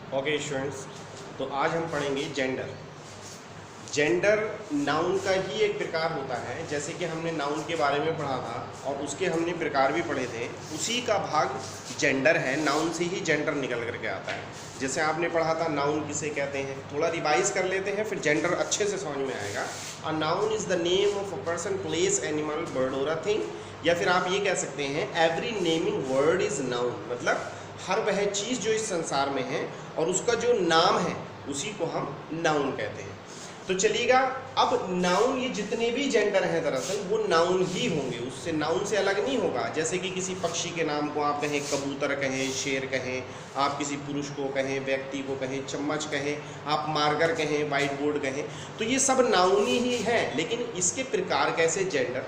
Okay students, तो आज हम पढ़ेंगे जेंडर। जेंडर नाउन का ही एक प्रकार होता है। जैसे कि हमने नाउन के बारे में पढ़ा था और उसके हमने प्रकार भी पढ़े थे, उसी का भाग जेंडर है। नाउन से ही जेंडर निकल करके आता है। जैसे आपने पढ़ा था नाउन किसे कहते हैं, थोड़ा रिवाइज कर लेते हैं, फिर जेंडर अच्छे से समझ में आएगा। A noun is the name of a person, place, animal, bird और अ थिंग। या फिर आप ये कह सकते हैं every naming word is noun, मतलब हर वह चीज़ जो इस संसार में है और उसका जो नाम है उसी को हम नाउन कहते हैं। तो चलिएगा, अब नाउन ये जितने भी जेंडर हैं दरअसल वो नाउन ही होंगे, उससे नाउन से अलग नहीं होगा। जैसे कि किसी पक्षी के नाम को आप कहें कबूतर कहें, शेर कहें, आप किसी पुरुष को कहें, व्यक्ति को कहें, चम्मच कहें, आप मार्कर कहें, वाइट बोर्ड कहें, तो ये सब नाउन ही है। लेकिन इसके प्रकार कैसे जेंडर,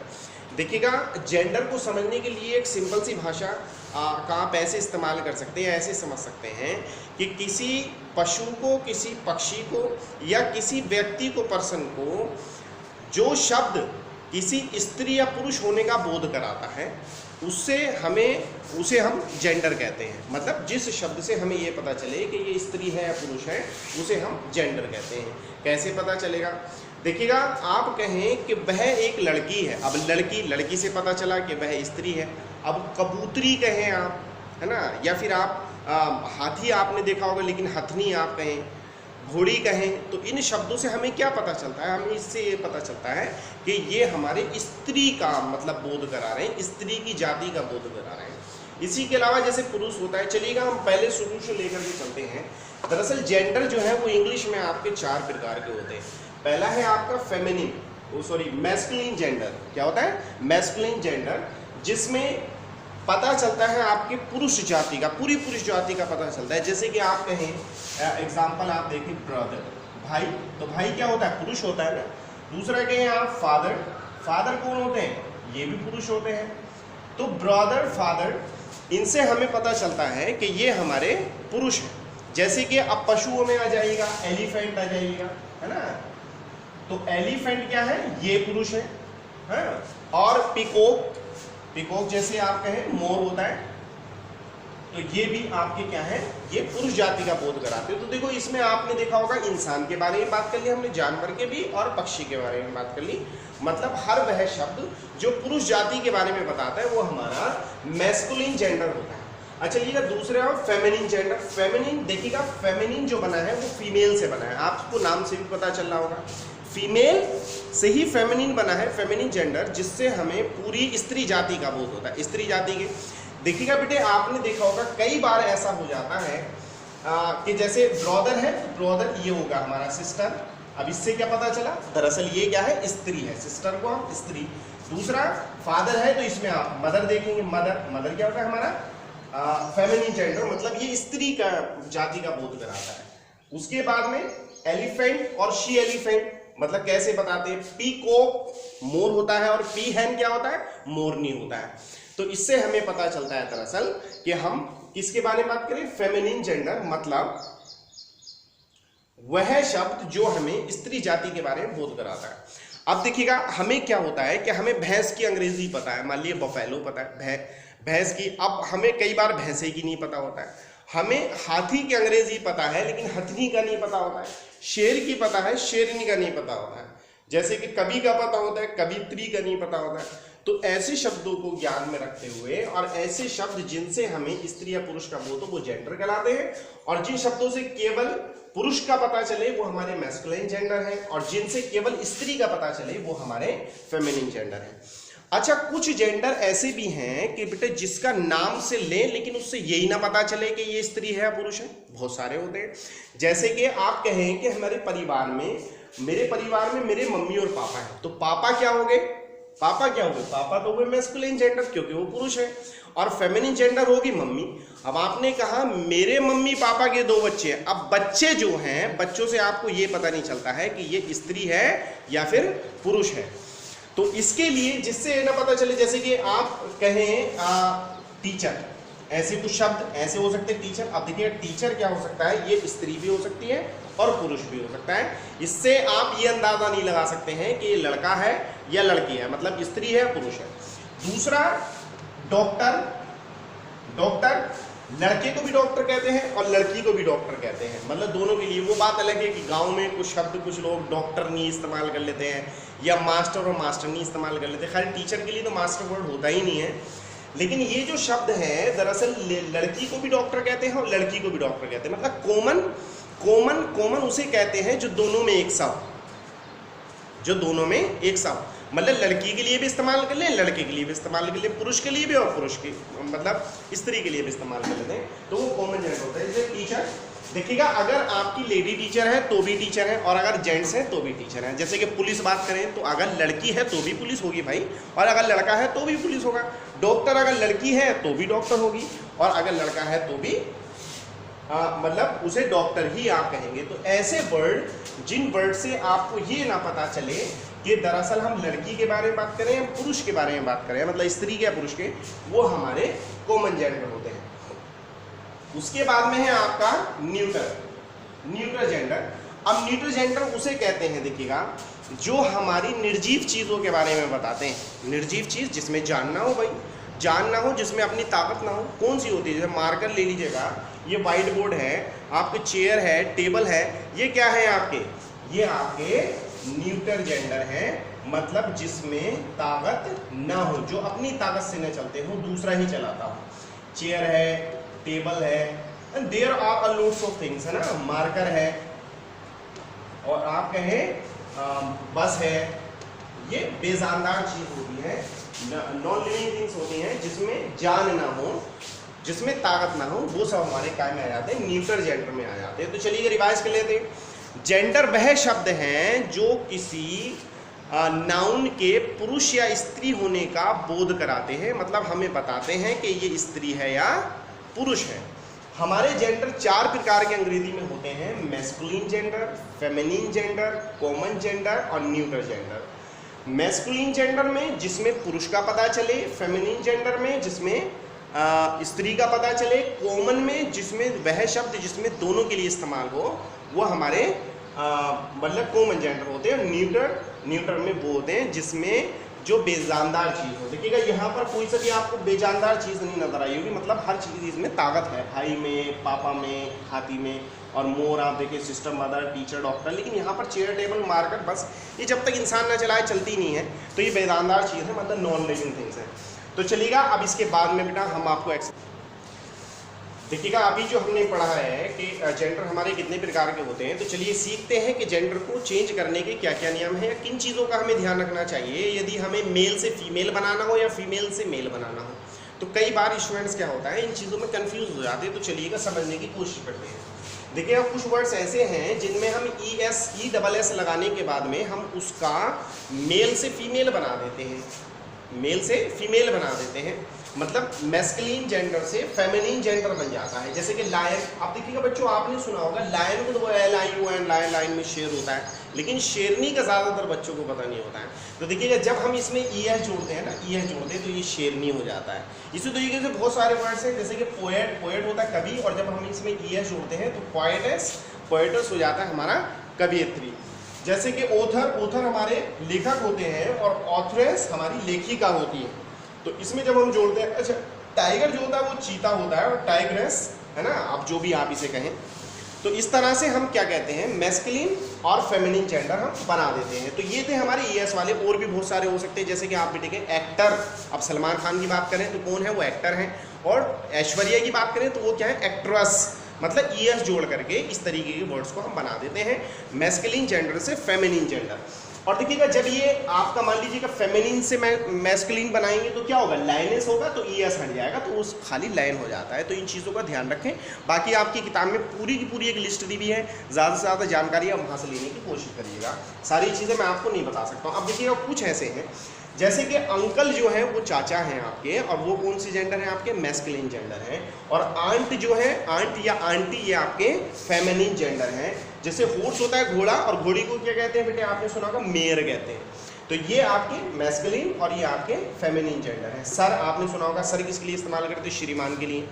देखिएगा, जेंडर को समझने के लिए एक सिंपल सी भाषा का आप ऐसे इस्तेमाल कर सकते हैं, ऐसे समझ सकते हैं कि किसी पशु को, किसी पक्षी को या किसी व्यक्ति को, पर्सन को जो शब्द किसी स्त्री या पुरुष होने का बोध कराता है उसे हम जेंडर कहते हैं। मतलब जिस शब्द से हमें ये पता चले कि ये स्त्री है या पुरुष है उसे हम जेंडर कहते हैं। कैसे पता चलेगा, देखिएगा, आप कहें कि वह एक लड़की है, अब लड़की से पता चला कि वह स्त्री है। अब कबूतरी कहें आप, है ना, या फिर आप हाथी आपने देखा होगा लेकिन हथनी आप कहें, घोड़ी कहें, तो इन शब्दों से हमें क्या पता चलता है, हमें इससे ये पता चलता है कि ये हमारे स्त्री का मतलब बोध करा रहे हैं, स्त्री की जाति का बोध करा रहे हैं। इसी के अलावा जैसे पुरुष होता है, चलिएगा हम पहले शुरू से लेकर के चलते हैं। दरअसल जेंडर जो है वो इंग्लिश में आपके 4 प्रकार के होते हैं। पहला है आपका मैस्कुलिन जेंडर। क्या होता है? मैस्कुलिन जेंडर, जिसमें पता चलता है आपके पुरुष जाति का, पूरी पुरुष जाति का पता चलता है। जैसे कि आप कहें, एग्जांपल आप देखें, ब्रदर, भाई, तो भाई क्या होता है? पुरुष होता है ना। दूसरा कहें आप फादर, फादर कौन होते हैं? ये भी पुरुष होते हैं। तो ब्रदर, फादर, इनसे हमें पता चलता है कि ये हमारे पुरुष हैं। जैसे कि अब पशुओं में आ जाइएगा, एलिफेंट आ जाइएगा, है ना, तो एलिफेंट क्या है? ये पुरुष है। और पिकॉक जैसे आप कहें मोर होता है, तो ये भी आपके क्या है? ये पुरुष जाति का बोध कराते हैं। तो देखो, इसमें आपने देखा होगा इंसान के बारे में बात कर ली हमने, जानवर के भी, और पक्षी के बारे में बात कर ली। मतलब हर वह शब्द जो पुरुष जाति के बारे में बताता है वो हमारा मैस्कुलिन जेंडर होता है। अच्छा, चलिएगा, दूसरे और फेमिनिन जेंडर। फेमिनिन, देखिएगा, फेमिनिन जो बना है वो फीमेल से बना है, आपको नाम से भी पता चल रहा होगा, फीमेल से ही फेमिनिन बना है, फेमिनिन जेंडर, जिससे हमें पूरी स्त्री जाति का बोध होता है। स्त्री जाति के, देखिएगा बेटे, आपने देखा होगा कई बार ऐसा हो जाता है कि जैसे ब्रदर है तो ब्रदर ये होगा हमारा सिस्टर। अब इससे क्या पता चला? दरअसल ये क्या है? स्त्री है, सिस्टर को हम स्त्री। दूसरा फादर है तो इसमें आप मदर देखेंगे, मदर क्या होता है हमारा? फेमिनिन जेंडर, मतलब ये स्त्री का जाति का बोध कराता है। उसके बाद में एलिफेंट और शी एलिफेंट, मतलब कैसे बताते हैं? पीकॉक मोर होता है और पी हैन क्या होता है? मोरनी होता है। तो इससे हमें पता चलता है दरअसल कि हम किसके बारे में बात करें? फेमिनिन जेंडर, मतलब वह शब्द जो हमें स्त्री जाति के बारे में बोध कराता है। अब देखिएगा, हमें क्या होता है कि हमें भैंस की अंग्रेजी पता है, मान लीजिए बफेलो पता है, भैंस की। अब हमें कई बार भैंसे की नहीं पता होता है। हमें हाथी की अंग्रेजी पता है लेकिन हथनी का नहीं पता होता है। शेर की पता है, शेरनी का नहीं पता होता है। जैसे कि कवि का पता होता है, कवित्री का नहीं पता होता है। तो ऐसे शब्दों को ज्ञान में रखते हुए, और ऐसे शब्द जिनसे हमें स्त्री या पुरुष का बोध हो वो जेंडर कहलाते हैं, और जिन शब्दों से केवल पुरुष का पता चले वो हमारे मैस्कुलिन जेंडर है, और जिनसे केवल स्त्री का पता चले वो हमारे फेमिनिन जेंडर है। अच्छा, कुछ जेंडर ऐसे भी हैं कि बेटे जिसका नाम से लें लेकिन उससे यही ना पता चले कि ये स्त्री है या पुरुष है, बहुत सारे होते हैं। जैसे कि आप कहें कि हमारे परिवार में, मेरे परिवार में मेरे मम्मी और पापा हैं, तो पापा क्या हो गए? पापा तो हुए मैस्कुलिन जेंडर क्योंकि वो पुरुष है, और फेमिनिन जेंडर होगी मम्मी। अब आपने कहा मेरे मम्मी पापा के 2 बच्चे हैं, अब बच्चे जो हैं, बच्चों से आपको ये पता नहीं चलता है कि ये स्त्री है या फिर पुरुष है। तो इसके लिए जिससे ना पता चले, जैसे कि आप कहें टीचर, ऐसे कुछ शब्द ऐसे हो सकते हैं टीचर। अब देखिए, टीचर क्या हो सकता है? ये स्त्री भी हो सकती है और पुरुष भी हो सकता है। इससे आप ये अंदाजा नहीं लगा सकते हैं कि ये लड़का है या लड़की है, मतलब स्त्री है पुरुष है। दूसरा डॉक्टर, लड़के को भी डॉक्टर कहते हैं और लड़की को भी डॉक्टर कहते हैं, मतलब दोनों के लिए। वो बात अलग है कि गांव में कुछ शब्द कुछ लोग डॉक्टर नहीं इस्तेमाल कर लेते हैं या मास्टर और मास्टर नहीं इस्तेमाल कर लेते। खैर टीचर के लिए तो मास्टर वर्ड होता ही नहीं है, लेकिन ये जो शब्द है दरअसल लड़की को भी डॉक्टर कहते हैं और लड़की को भी डॉक्टर कहते हैं। मतलब कॉमन कॉमन कॉमन उसे कहते हैं जो दोनों में एक सा हो, जो दोनों में एक सा हो। मतलब लड़की के लिए भी इस्तेमाल कर लें, लड़के के लिए भी इस्तेमाल कर लें, पुरुष के लिए भी और पुरुष के मतलब स्त्री के लिए भी इस्तेमाल कर लेते हैं, तो वो कॉमन जेंडर होता है। जैसे टीचर देखिएगा, अगर आपकी लेडी टीचर है तो भी टीचर है और अगर जेंट्स है तो भी टीचर है। जैसे कि पुलिस बात करें तो अगर लड़की है तो भी पुलिस होगी भाई, और अगर लड़का है तो भी पुलिस होगा। डॉक्टर अगर लड़की है तो भी डॉक्टर होगी, और अगर लड़का है तो भी मतलब उसे डॉक्टर ही आप कहेंगे। तो ऐसे वर्ड जिन वर्ड से आपको ये ना पता चले कि दरअसल हम लड़की के बारे में बात करें या पुरुष के बारे में बात करें, मतलब स्त्री के या पुरुष के, वो हमारे कॉमन जेंडर होते हैं। उसके बाद में है आपका न्यूट्रल जेंडर। अब न्यूट्रल जेंडर उसे कहते हैं, देखिएगा, जो हमारी निर्जीव चीज़ों के बारे में बताते हैं। निर्जीव चीज़ जिसमें जान ना हो भाई, जान ना हो, जिसमें अपनी ताकत ना हो, कौन सी होती है? जैसे मार्कर ले लीजिएगा, ये वाइट बोर्ड है, आपके चेयर है, टेबल है, ये क्या है आपके? ये आपके न्यूट्रल जेंडर है, मतलब जिसमें ताकत ना हो, जो अपनी ताकत से न चलते हो, दूसरा ही चलाता हो। चेयर है, टेबल है, and there are a lots of things, है ना। मार्कर है, और आप कहें बस है, ये बेजानदार चीज़ होती है, नॉन लिविंग थिंग्स होती हैं जिसमें जान ना हो, जिसमें ताकत ना हो, वो सब हमारे काय में आ जाते हैं? न्यूट्रल जेंडर में आ जाते हैं। तो चलिए रिवाइज कर लेते हैं। जेंडर वह शब्द हैं जो किसी नाउन के पुरुष या स्त्री होने का बोध कराते हैं, मतलब हमें बताते हैं कि ये स्त्री है या पुरुष है। हमारे जेंडर 4 प्रकार के अंग्रेजी में होते हैं: masculine gender, feminine gender, common gender और न्यूट्रल जेंडर। मैस्कुलिन जेंडर में जिसमें पुरुष का पता चले, फेमिनिन जेंडर में जिसमें स्त्री का पता चले, कॉमन में जिसमें वह शब्द जिसमें दोनों के लिए इस्तेमाल हो, वो हमारे मतलब कॉमन जेंडर होते हैं। न्यूट्रल में वो होते हैं जिसमें जो बेजानदार चीज़ हो। देखिएगा, यहाँ पर कोई सा भी आपको बेजानदार चीज़ नहीं नजर आई होगी, मतलब हर चीज़ इसमें ताकत है। भाई में, पापा में, हाथी में, और मोर आप देखिए, सिस्टम, मदर, टीचर, डॉक्टर। लेकिन यहाँ पर चेयर, टेबल, मार्कर, बस ये जब तक इंसान ना चलाए चलती नहीं है, तो ये बेजानदार चीज़ है, मतलब नॉन लिविंग थिंग्स है। तो चलिएगा, अब इसके बाद में बेटा हम आपको देखिएगा, अभी जो हमने पढ़ा है कि जेंडर हमारे कितने प्रकार के होते हैं, तो चलिए सीखते हैं कि जेंडर को चेंज करने के क्या क्या नियम हैं या किन चीज़ों का हमें ध्यान रखना चाहिए यदि हमें मेल से फीमेल बनाना हो या फीमेल से मेल बनाना हो। तो कई बार स्टूडेंट्स क्या होता है, इन चीज़ों में कन्फ्यूज हो जाते हैं। तो चलिएगा समझने की कोशिश करते हैं। देखिए, कुछ वर्ड्स ऐसे हैं जिनमें हम ES लगाने के बाद में हम उसका मेल से फीमेल बना देते हैं, मेल से फीमेल बना देते हैं, मतलब मैस्कुलिन जेंडर से फेमिनिन जेंडर बन जाता है। जैसे कि लायन, आप देखिएगा बच्चों, आपने सुना होगा लायन को तो वो LION, लायन में शेर होता है, लेकिन शेरनी का ज़्यादातर बच्चों को पता नहीं होता है। तो देखिएगा, जब हम इसमें ES जोड़ते हैं ना, ES जोड़ते हैं तो ये शेरनी हो जाता है। इसी तरीके से बहुत सारे वर्ड्स हैं, जैसे कि पोएट होता है कवि, और जब हम इसमें ES जोड़ते हैं तो पोएटस हो जाता है हमारा कवियत्री। जैसे कि ऑथर हमारे लेखक होते हैं और ऑथरेस हमारी लेखिका होती है। तो इसमें जब हम जोड़ते हैं, अच्छा, टाइगर जो होता है वो चीता होता है और टाइग्रेस, है ना, आप जो भी आप इसे कहें। तो इस तरह से हम क्या कहते हैं, मैस्कुलिन और फेमिनिन जेंडर हम बना देते हैं। तो ये थे हमारे ES वाले, और भी बहुत सारे हो सकते हैं। जैसे कि आप बेटे के एक्टर, अब सलमान खान की बात करें तो कौन है, वो एक्टर हैं, और ऐश्वर्या की बात करें तो वो क्या है, एक्ट्रेस। मतलब ES जोड़ करके इस तरीके के वर्ड्स को हम बना देते हैं, मैस्कुलिन जेंडर से फेमिनिन जेंडर। और देखिएगा, जब ये आपका मान लीजिएगा फेमिनिन से मैस्कुलिन बनाएंगे तो क्या होगा, लाइनेस होगा, तो ES हट जाएगा, तो उस खाली लाइन हो जाता है। तो इन चीज़ों का ध्यान रखें। बाकी आपकी किताब में पूरी की पूरी एक लिस्ट दी हुई है, ज़्यादा से ज़्यादा जानकारी आप वहाँ से लेने की कोशिश करिएगा। सारी चीज़ें मैं आपको नहीं बता सकता हूँ। अब देखिएगा, कुछ ऐसे हैं जैसे कि अंकल जो है वो चाचा हैं आपके, और वो कौन सी जेंडर है आपके, मैस्कुलिन जेंडर है। और आंट जो है, आंट या आंटी, ये आपके फेमिनिन जेंडर हैं। जैसे हॉर्स होता है घोड़ा, और घोड़ी को क्या कहते हैं बेटे, आपने सुना होगा मेयर कहते हैं। तो ये आपके मैस्कुलिन और ये आपके फेमिनिन जेंडर है। सर, आपने सुना होगा, सर किसके लिए इस्तेमाल करते हैं, श्रीमान के लिए।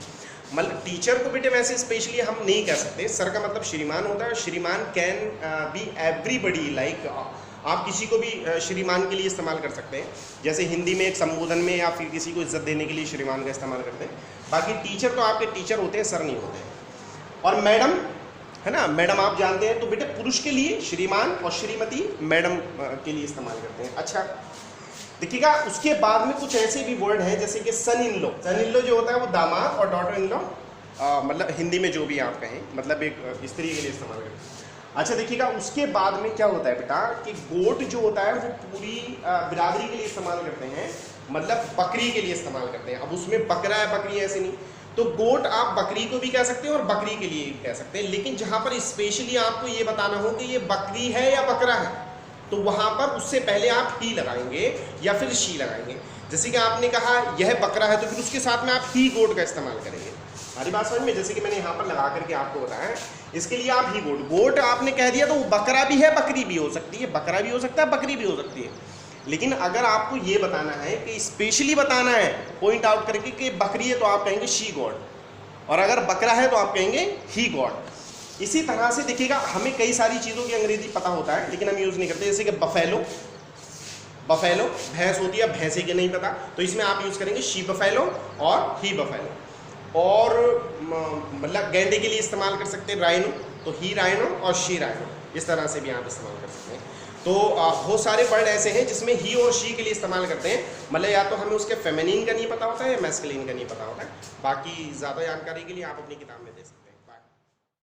मतलब टीचर को बेटे वैसे स्पेशली हम नहीं कह सकते, सर का मतलब श्रीमान होता है। श्रीमान कैन बी एवरीबडी, लाइक आप किसी को भी श्रीमान के लिए इस्तेमाल कर सकते हैं। जैसे हिंदी में एक संबोधन में या फिर किसी को इज्जत देने के लिए श्रीमान का इस्तेमाल करते हैं। बाकी टीचर तो आपके टीचर होते हैं, सर नहीं होते हैं। और मैडम है ना, मैडम आप जानते हैं, तो बेटे पुरुष के लिए श्रीमान और श्रीमती मैडम के लिए इस्तेमाल करते हैं। अच्छा देखिएगा, उसके बाद में कुछ ऐसे भी वर्ड हैं जैसे कि सन in law. Sun in law जो होता है वो दामाद, और डॉटर इन लॉ मतलब हिंदी में जो भी आप कहें, मतलब एक स्त्री के लिए इस्तेमाल करते हैं। अच्छा देखिएगा, उसके बाद में क्या होता है बेटा कि गोट जो होता है वो पूरी बिरादरी के लिए इस्तेमाल करते हैं, मतलब बकरी के लिए इस्तेमाल करते हैं। अब उसमें बकरा है बकरी ऐसे नहीं, तो गोट आप बकरी को भी कह सकते हैं और बकरी के लिए कह सकते हैं। लेकिन जहाँ पर स्पेशली आपको ये बताना हो कि ये बकरी है या बकरा है, तो वहाँ पर उससे पहले आप ही लगाएंगे या फिर शी लगाएंगे। जैसे कि आपने कहा यह बकरा है, तो फिर उसके साथ में आप ही गोट का इस्तेमाल करेंगे। हमारी बात समझ में? जैसे कि मैंने यहाँ पर लगा करके आपको बताया, इसके लिए आप ही गोट, गोट आपने कह दिया तो वो बकरा भी है बकरी भी हो सकती है, बकरा भी हो सकता है बकरी भी हो सकती है। लेकिन अगर आपको ये बताना है कि स्पेशली बताना है पॉइंट आउट करके कि बकरी है तो आप कहेंगे शी गॉड, और अगर बकरा है तो आप कहेंगे ही गॉड। इसी तरह से देखिएगा, हमें कई सारी चीज़ों की अंग्रेजी पता होता है लेकिन हम यूज़ नहीं करते। जैसे कि बफेलो, बफेलो भैंस होती है, भैंसे के नहीं पता, तो इसमें आप यूज़ करेंगे शी बफेलो और ही बफेलो। और मतलब गैंडे के लिए इस्तेमाल कर सकते हैं राइनो, तो ही राइनो और शी राइनो, इस तरह से भी आप इस्तेमाल कर सकते हैं। तो बहुत सारे वर्ड ऐसे हैं जिसमें ही और शी के लिए इस्तेमाल करते हैं, मतलब या तो हमें उसके फेमिनिन का नहीं पता होता है या मैस्कुलिन का नहीं पता होता है। बाकी ज़्यादा जानकारी के लिए आप अपनी किताब में दे सकते हैं।